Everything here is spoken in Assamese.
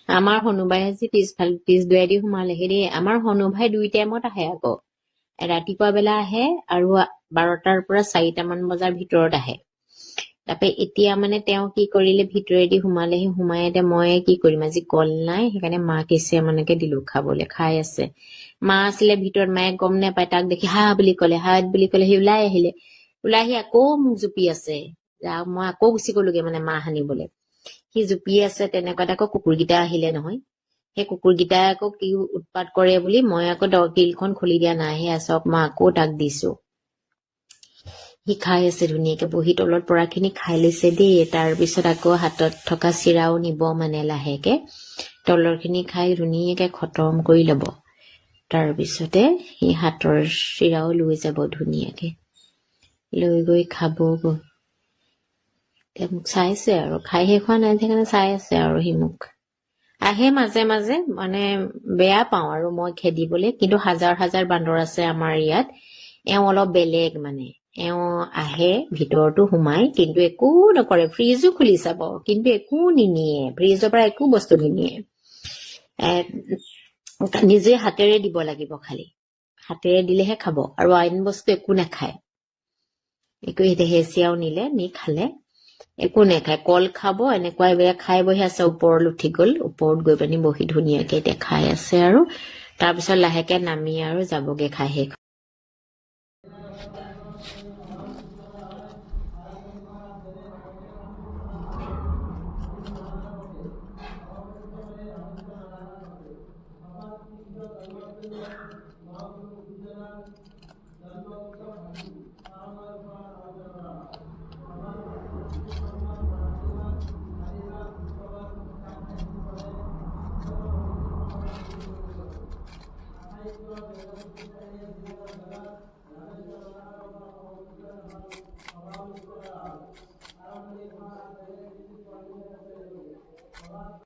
আমাৰ হনুবাই আজি পিছ দুৱাৰেদি সোমালেহি দেই। আমাৰ হনুভাই 2 টাইমত আহে আকৌ। ৰাতিপুৱা বেলা আহে আৰু 12টাৰ পৰা 4টামান বজাৰ ভিতৰত আহে। তাৰপৰা এতিয়া মানে তেওঁ কি কৰিলে, ভিতৰেদি সোমালেহি। সোমাই এতিয়া মই কি কৰিম, আজি কল নাই, সেইকাৰণে মাক এচিয়ামানকে দিলো খাবলৈ। খাই আছে। মা আছিলে ভিতৰত, মায়ে গম নাপায়। তাক দেখি হা বুলি কলে, সি ওলাই আহিলে। ওলাই আহি আকৌ মোক জুপি আছে। মই আকৌ গুচি গলোগে মানে মাহ সানিবলৈ। সি জুপি আছে তেনেকুৱাত আকৌ কুকুৰকেইটা আহিলে নহয়। সেই কুকুৰকেইটাই আকৌ কি উৎপাত কৰে বুলি মই আকৌ গ্ৰিলখন খুলি দিয়া নাই। সেয়া চব মই আকৌ তাক দিছো। সি খাই আছে ধুনীয়াকে বহি, তলত পৰাখিনি খাই লৈছে দেই। তাৰপিছত আকৌ হাতত থকা চিৰাও নিব মানে লাহেকে। তলৰ খিনি খাই ধুনীয়াকে খতম কৰি লব। তাৰপিছতে সি হাতৰ চিৰাও লৈ যাব ধুনীয়াকে। লৈ গৈ খাবগৈ। মোক চাইছে আৰু, খাই শেষ হোৱা নাই সেইকাৰণে চাই আছে আৰু সি মোক। আহে মাজে মাজে, মানে বেয়া পাওঁ আৰু মই খেদিবলৈ, কিন্তু হাজাৰ হাজাৰ বান্দৰ আছে আমাৰ ইয়াত। এওঁ অলপ বেলেগ মানে। এওঁ আহে ভিতৰতো সোমাই, কিন্তু একো নকৰে। ফ্ৰিজো খুলি চাব, কিন্তু একো নিনিয়ে। ফ্ৰিজৰ পৰা একো বস্তু নিনিয়ে। নিজে হাতেৰে দিব লাগিব, খালি হাতেৰে দিলেহে খাব, আৰু আইন বস্তু একো নাখায়। একো হেচিয়াও নিলে, নি খালে একো নাখায়। কল খাব, এনেকুৱা এইবিলাক খাই বহি আছে। ওপৰলৈ উঠি গল, ওপৰত গৈ পানি বহি ধুনীয়াকে এতিয়া খাই আছে আৰু। তাৰপিছত লাহেকে নামি আৰু যাবগে খাই শেষ।